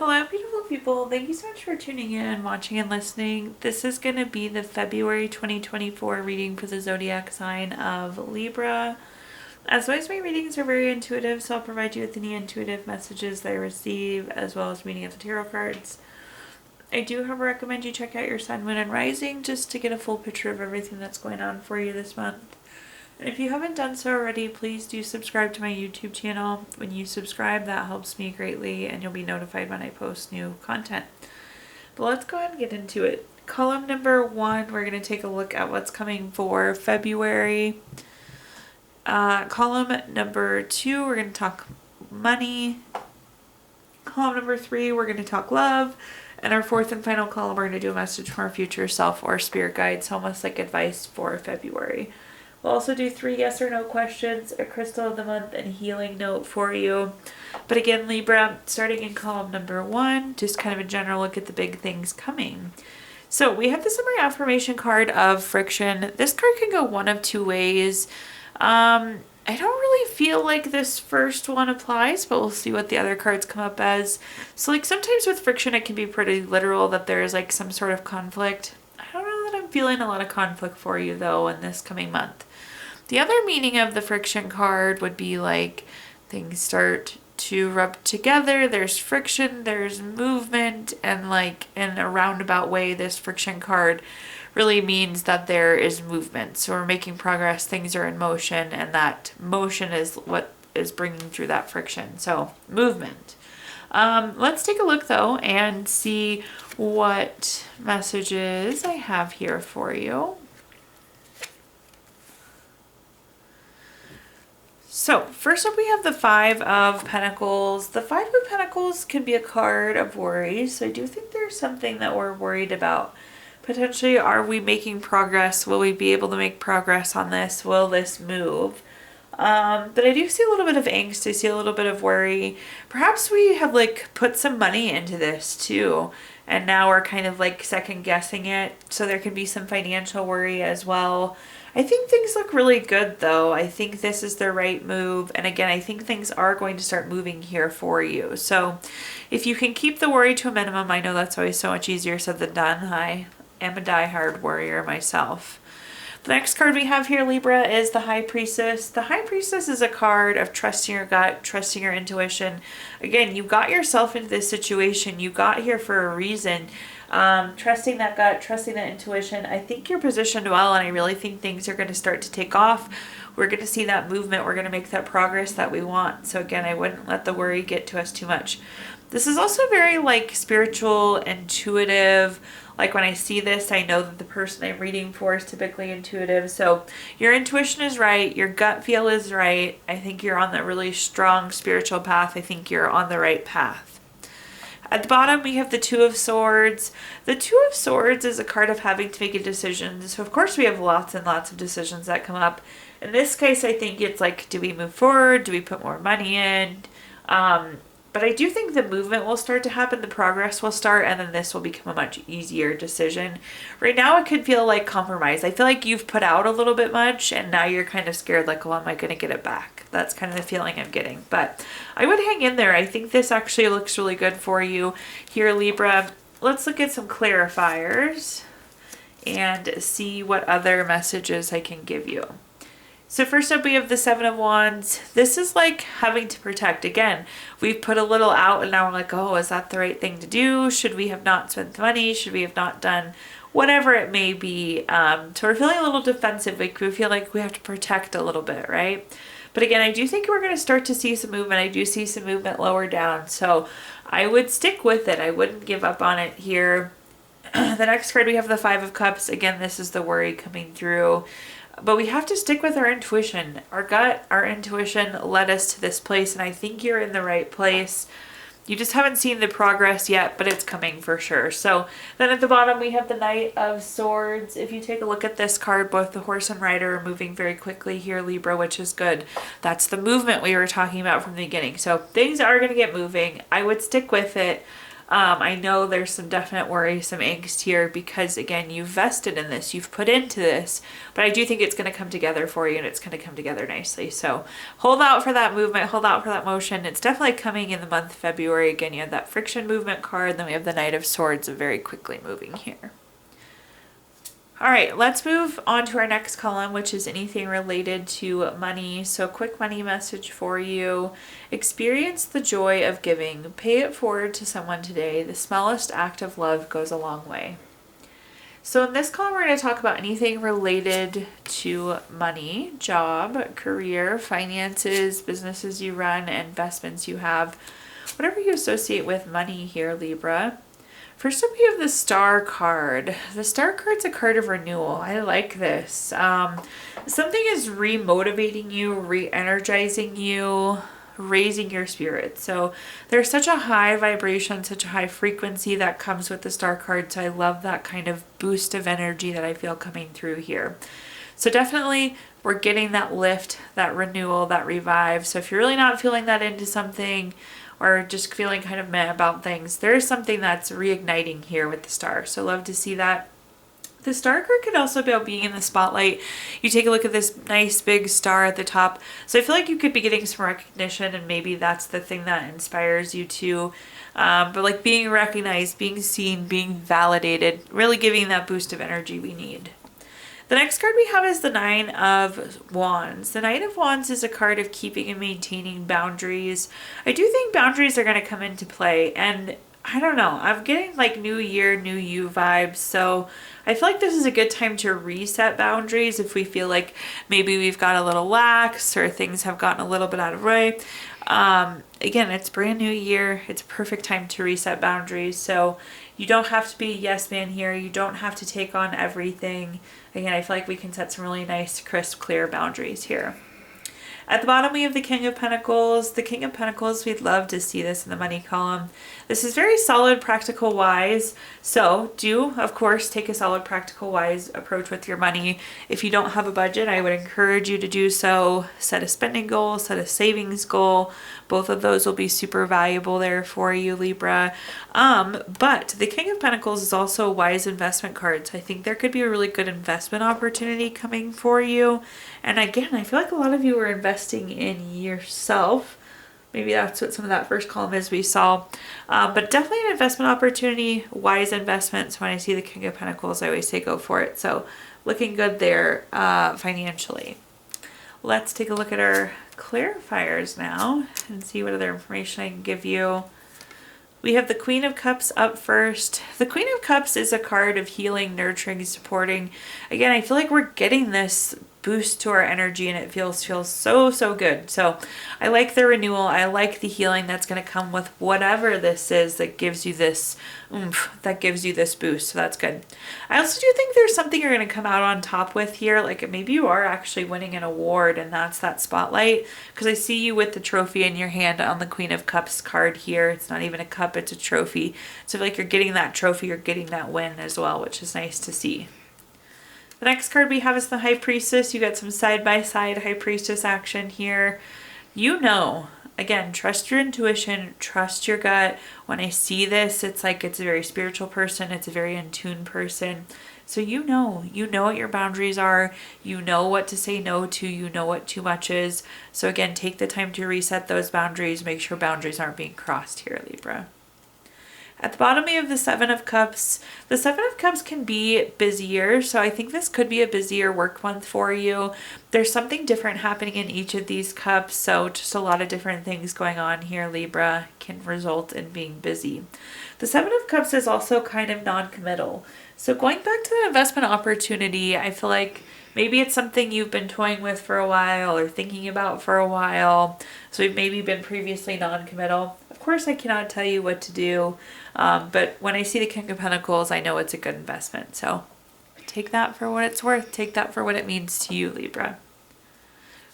Hello, beautiful people. Thank you so much for tuning in, watching, and listening. This is going to be the February 2024 reading for the zodiac sign of Libra. As always, my readings are very intuitive, so I'll provide you with any intuitive messages that I receive, as well as meaning of the tarot cards. I do, however, recommend you check out your sun, moon, and rising just to get a full picture of everything that's going on for you this month. And if you haven't done so already, please do subscribe to my YouTube channel. When you subscribe, that helps me greatly, and you'll be notified when I post new content. But let's go ahead and get into it. Column number 1, we're going to take a look at what's coming for February. Column number 2, we're going to talk money. Column number 3, we're going to talk love. And our 4th and final column, we're going to do a message from our future self or spirit guides, almost like advice for February. We'll also do 3 yes or no questions, a crystal of the month, and a healing note for you. But again, Libra, starting in column number 1, just kind of a general look at the big things coming. So we have the summary affirmation card of friction. This card can go one of 2 ways. I don't really feel like this first one applies, but we'll see what the other cards come up as. So like sometimes with friction, it can be pretty literal that there is like some sort of conflict. I don't know that I'm feeling a lot of conflict for you though in this coming month. The other meaning of the friction card would be like things start to rub together, there's friction, there's movement, and like in a roundabout way, this friction card really means that there is movement. So we're making progress, things are in motion, and that motion is what is bringing through that friction. So movement. Let's take a look though and see what messages I have here for you. So first up we have the 5 of Pentacles. The 5 of Pentacles can be a card of worry. So I do think there's something that we're worried about. Potentially, are we making progress? Will we be able to make progress on this? Will this move? But I do see a little bit of angst. I see a little bit of worry. Perhaps we have like put some money into this too. And now we're kind of like second guessing it. So there can be some financial worry as well. I think things look really good though. I think this is the right move. And again, I think things are going to start moving here for you. So if you can keep the worry to a minimum, I know that's always so much easier said than done. I am a diehard worrier myself. The next card we have here, Libra, is the High Priestess. The High Priestess is a card of trusting your gut, trusting your intuition. Again, you got yourself into this situation. You got here for a reason. Trusting that gut, trusting that intuition. I think you're positioned well, and I really think things are going to start to take off. We're going to see that movement. We're going to make that progress that we want. So again, I wouldn't let the worry get to us too much. This is also very like spiritual, intuitive. Like when I see this, I know that the person I'm reading for is typically intuitive. So your intuition is right. Your gut feel is right. I think you're on the really strong spiritual path. I think you're on the right path. At the bottom, we have the 2 of Swords. The 2 of Swords is a card of having to make a decision. So of course we have lots and lots of decisions that come up. In this case, I think it's like, do we move forward? Do we put more money in? But I do think the movement will start to happen, the progress will start, and then this will become a much easier decision. Right now, it could feel like compromise. I feel like you've put out a little bit much, and now you're kind of scared, like, well, am I going to get it back? That's kind of the feeling I'm getting. But I would hang in there. I think this actually looks really good for you here, Libra. Let's look at some clarifiers and see what other messages I can give you. So first up, we have the 7 of Wands. This is like having to protect. Again, we've put a little out and now we're like, oh, is that the right thing to do? Should we have not spent the money? Should we have not done whatever it may be? So we're feeling a little defensive. Like we feel like we have to protect a little bit, right? But again, I do think we're going to start to see some movement. I do see some movement lower down. So I would stick with it. I wouldn't give up on it here. The next card, we have the 5 of Cups. Again, this is the worry coming through. But we have to stick with our intuition. Our gut, our intuition led us to this place, and I think you're in the right place. You just haven't seen the progress yet, but it's coming for sure. So then at the bottom, we have the Knight of Swords. If you take a look at this card, both the horse and rider are moving very quickly here, Libra, which is good. That's the movement we were talking about from the beginning. So things are going to get moving. I would stick with it. I know there's some definite worry, some angst here because again, you've vested in this, you've put into this, but I do think it's going to come together for you and it's going to come together nicely. So hold out for that movement, hold out for that motion. It's definitely coming in the month of February. Again, you have that friction movement card, then we have the Knight of Swords of very quickly moving here. All right, let's move on to our next column, which is anything related to money. So quick money message for you. Experience the joy of giving. Pay it forward to someone today. The smallest act of love goes a long way. So in this column, we're going to talk about anything related to money, job, career, finances, businesses you run, investments you have, whatever you associate with money here, Libra. First up, we have the Star card. The Star card's a card of renewal. I like this. Something is re-motivating you, re-energizing you, raising your spirit. So there's such a high vibration, such a high frequency that comes with the Star card. So I love that kind of boost of energy that I feel coming through here. So definitely we're getting that lift, that renewal, that revive. So if you're really not feeling that into something, or just feeling kind of meh about things, there's something that's reigniting here with the Star. So love to see that. The Star card could also be about being in the spotlight. You take a look at this nice big star at the top. So I feel like you could be getting some recognition and maybe that's the thing that inspires you to. But like being recognized, being seen, being validated, really giving that boost of energy we need. The next card we have is the Nine of Wands. The Nine of Wands is a card of keeping and maintaining boundaries. I do think boundaries are going to come into play, and I don't know, I'm getting like new year, new you vibes. So I feel like this is a good time to reset boundaries if we feel like maybe we've got a little lax or things have gotten a little bit out of way. Again, it's brand new year. It's a perfect time to reset boundaries. So you don't have to be a yes man here. You don't have to take on everything. Again, I feel like we can set some really nice, crisp, clear boundaries here. At the bottom, we have the King of Pentacles. The King of Pentacles, we'd love to see this in the money column. This is very solid, practical, wise. So do, of course, take a solid, practical, wise approach with your money. If you don't have a budget, I would encourage you to do so. Set a spending goal, set a savings goal. Both of those will be super valuable there for you, Libra. But the King of Pentacles is also a wise investment card. So I think there could be a really good investment opportunity coming for you. And again, I feel like a lot of you are investing in yourself. Maybe that's what some of that first column is we saw. But definitely an investment opportunity, wise investments. When I see the King of Pentacles, I always say go for it. So looking good there financially. Let's take a look at our clarifiers now and see what other information I can give you. We have the Queen of Cups up first. The Queen of Cups is a card of healing, nurturing, supporting. Again, I feel like we're getting this boost to our energy and it feels so good. So I like the renewal. I like the healing that's going to come with whatever this is that gives you this oomph, that gives you this boost. So that's good. I also do think there's something you're going to come out on top with here. Like maybe you are actually winning an award and that's that spotlight, because I see you with the trophy in your hand on the Queen of Cups card here. It's not even a cup, it's a trophy. So like you're getting that trophy, you're getting that win as well, which is nice to see. The next card we have is the High Priestess. You got some side-by-side High Priestess action here. You know, again, trust your intuition, trust your gut. When I see this, it's like it's a very spiritual person. It's a very in tune person. So you know what your boundaries are. You know what to say no to. You know what too much is. So again, take the time to reset those boundaries. Make sure boundaries aren't being crossed here, Libra. At the bottom, we have the Seven of Cups. The Seven of Cups can be busier, so I think this could be a busier work month for you. There's something different happening in each of these cups, so just a lot of different things going on here, Libra, can result in being busy. The Seven of Cups is also kind of non-committal. So going back to the investment opportunity, I feel like maybe it's something you've been toying with for a while or thinking about for a while. So you've maybe been previously non-committal. Of course, I cannot tell you what to do. But when I see the King of Pentacles, I know it's a good investment. So take that for what it's worth. Take that for what it means to you, Libra.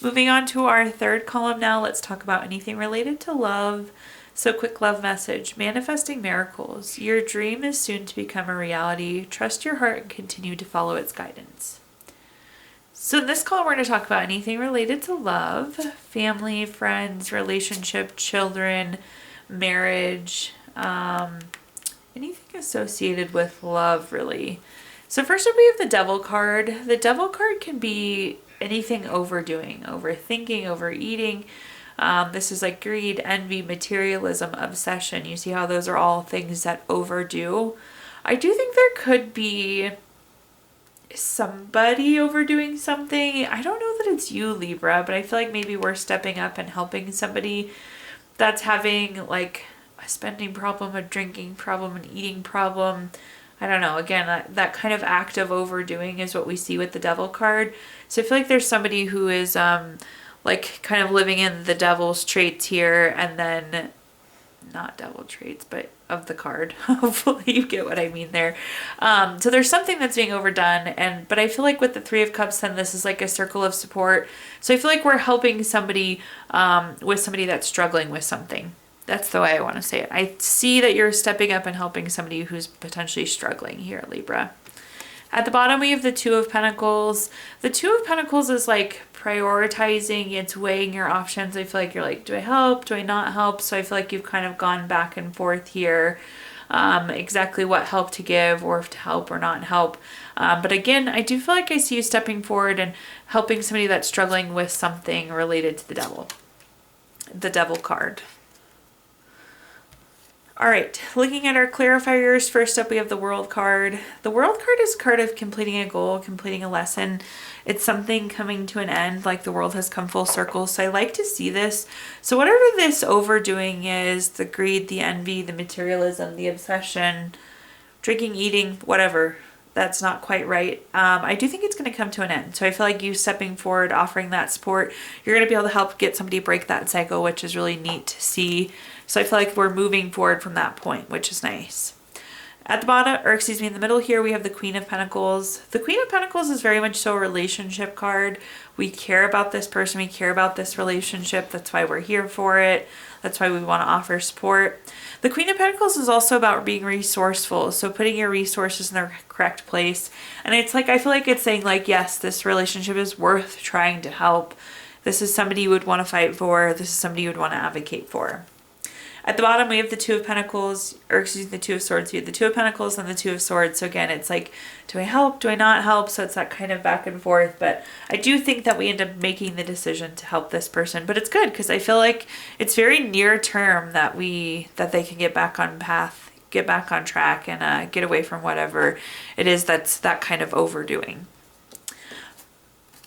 Moving on to our third column now, let's talk about anything related to love. So quick love message, manifesting miracles. Your dream is soon to become a reality. Trust your heart and continue to follow its guidance. So in this column, we're going to talk about anything related to love, family, friends, relationship, children, marriage, Anything associated with love, really. So first up, we have the Devil card. The Devil card can be anything overdoing, overthinking, overeating. This is like greed, envy, materialism, obsession. You see how those are all things that overdo. I do think there could be somebody overdoing something. I don't know that it's you, Libra, but I feel like maybe we're stepping up and helping somebody that's having like a spending problem, a drinking problem, an eating problem. I don't know. Again, that kind of act of overdoing is what we see with the Devil card. So I feel like there's somebody who is like kind of living in the devil's traits here, and then not devil traits, but of the card. Hopefully you get what I mean there. So there's something that's being overdone, but I feel like with the Three of Cups, then this is like a circle of support. So I feel like we're helping somebody with somebody that's struggling with something. That's the way I want to say it. I see that you're stepping up and helping somebody who's potentially struggling here, Libra. At the bottom, we have the Two of Pentacles. The Two of Pentacles is like prioritizing, it's weighing your options. I feel like you're like, do I help? Do I not help? So I feel like you've kind of gone back and forth here, exactly what help to give, or if to help or not help. But again, I do feel like I see you stepping forward and helping somebody that's struggling with something related to the Devil card. All right, looking at our clarifiers, first up we have the World card. The World card is a card of completing a goal, completing a lesson. It's something coming to an end, like the world has come full circle. So I like to see this. So whatever this overdoing is, the greed, the envy, the materialism, the obsession, drinking, eating, whatever, that's not quite right. I do think it's going to come to an end. So I feel like you stepping forward, offering that support, you're going to be able to help get somebody break that cycle, which is really neat to see. So I feel like we're moving forward from that point, which is nice. At the bottom, or excuse me, in the middle here, we have the Queen of Pentacles. The Queen of Pentacles is very much so a relationship card. We care about this person. We care about this relationship. That's why we're here for it. That's why we want to offer support. The Queen of Pentacles is also about being resourceful. So putting your resources in the correct place. And it's like, I feel like it's saying like, yes, this relationship is worth trying to help. This is somebody you would want to fight for. This is somebody you would want to advocate for. At the bottom, we have the Two of Pentacles, or excuse me, the Two of Swords. We have the Two of Pentacles and the Two of Swords. So again, it's like, do I help? Do I not help? So it's that kind of back and forth. But I do think that we end up making the decision to help this person. But it's good because I feel like it's very near term that they can get back on path, get back on track, and get away from whatever it is that's that kind of overdoing.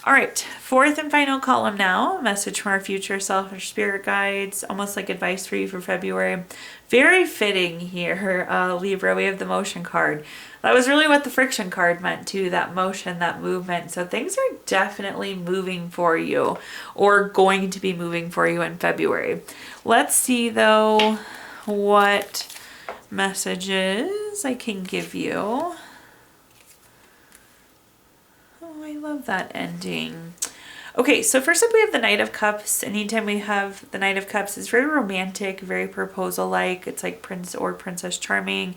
All right, fourth and final column now, a message from our future self or spirit guides, almost like advice for you for February. Very fitting here, Libra, we have the motion card. That was really what the friction card meant too, that motion, that movement. So things are definitely moving for you or going to be moving for you in February. Let's see though what messages I can give you. I love that ending. Okay, so first up we have the Knight of Cups. Anytime we have the Knight of Cups, it's very romantic, very proposal-like. It's like Prince or Princess Charming,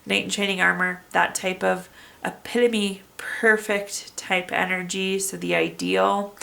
Knight in Shining Armor, that type of epitome, perfect type energy, so the ideal.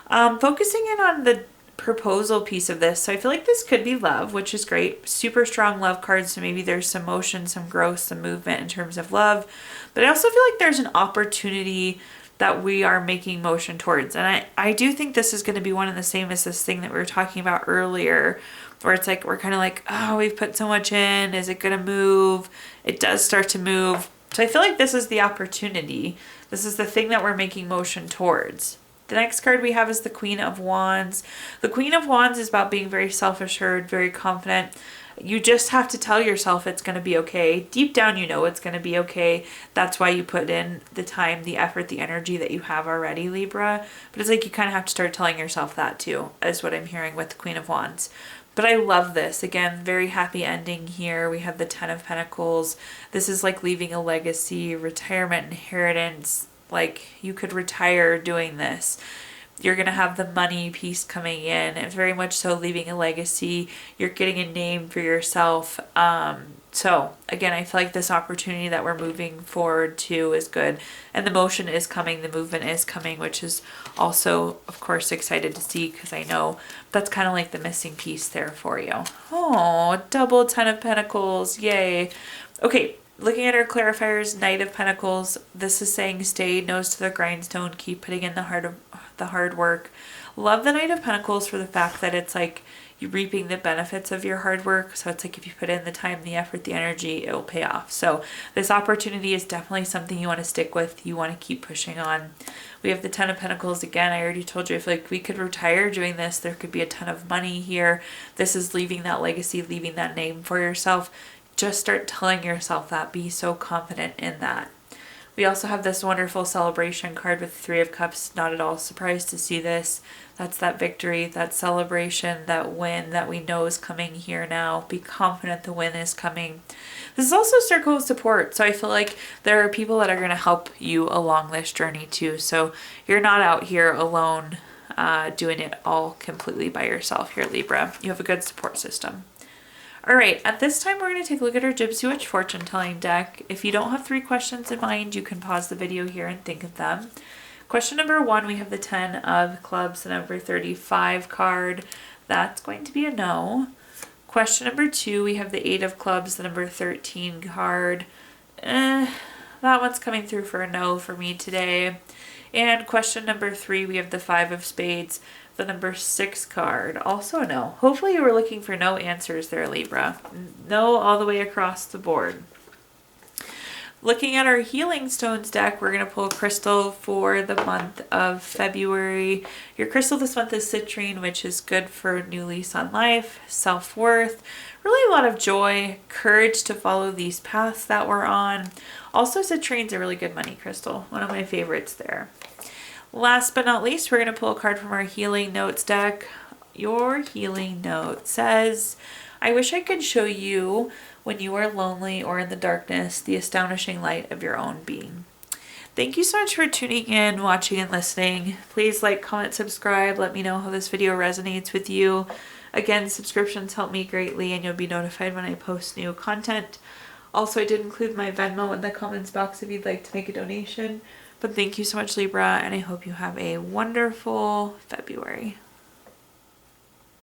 Focusing in on the proposal piece of this. So I feel like this could be love, which is great. Super strong love cards, so maybe there's some motion, some growth, some movement in terms of love. But I also feel like there's an opportunity that we are making motion towards. And I do think this is going to be one and the same as this thing that we were talking about earlier, where it's like, we're kind of like, oh, we've put so much in. Is it going to move? It does start to move. So I feel like this is the opportunity. This is the thing that we're making motion towards. The next card we have is the Queen of Wands. The Queen of Wands is about being very self-assured, very confident. You just have to tell yourself it's going to be okay. Deep down, you know it's going to be okay. That's why you put in the time, the effort, the energy that you have already, Libra. But it's like you kind of have to start telling yourself that too, is what I'm hearing with the Queen of Wands. But I love this. Again, very happy ending here. We have the Ten of Pentacles. This is like leaving a legacy, retirement, inheritance. Like you could retire doing this. You're going to have the money piece coming in, and very much so leaving a legacy. You're getting a name for yourself. So again, I feel like this opportunity that we're moving forward to is good. And the motion is coming, the movement is coming, which is also, of course, excited to see, because I know that's kind of like the missing piece there for you. Oh, double 10 of Pentacles. Yay. Okay. Looking at our clarifiers, Knight of Pentacles, this is saying stay nose to the grindstone, keep putting in the hard work. Love the Knight of Pentacles for the fact that it's like you're reaping the benefits of your hard work. So it's like if you put in the time, the effort, the energy, it will pay off. So this opportunity is definitely something you want to stick with. You want to keep pushing on. We have the 10 of Pentacles again. I already told you, if like we could retire doing this, there could be a ton of money here. This is leaving that legacy, leaving that name for yourself. Just start telling yourself that. Be so confident in that. We also have this wonderful celebration card with the 3 of Cups. Not at all surprised to see this. That's that victory, that celebration, that win that we know is coming here now. Be confident the win is coming. This is also circle of support. So I feel like there are people that are going to help you along this journey too. So you're not out here alone doing it all completely by yourself here, Libra. You have a good support system. All right, at this time, we're going to take a look at our Gypsy Witch fortune telling deck. If you don't have 3 questions in mind, you can pause the video here and think of them. Question number 1, we have the 10 of Clubs, the number 35 card. That's going to be a no. Question number 2, we have the 8 of Clubs, the number 13 card. That one's coming through for a no for me today. And question number 3, we have the 5 of Spades, the number 6 card. Also no. Hopefully you were looking for no answers there, Libra. No all the way across the board. Looking at our Healing Stones deck, we're going to pull a crystal for the month of February. Your crystal this month is citrine, which is good for new lease on life, self-worth, really a lot of joy, courage to follow these paths that we're on. Also, citrine's a really good money crystal, one of my favorites there. Last but not least, we're going to pull a card from our Healing Notes deck. Your Healing Note says, I wish I could show you when you are lonely or in the darkness, the astonishing light of your own being. Thank you so much for tuning in, watching, and listening. Please like, comment, subscribe. Let me know how this video resonates with you. Again, subscriptions help me greatly, and you'll be notified when I post new content. Also, I did include my Venmo in the comments box if you'd like to make a donation. But thank you so much, Libra, and I hope you have a wonderful February.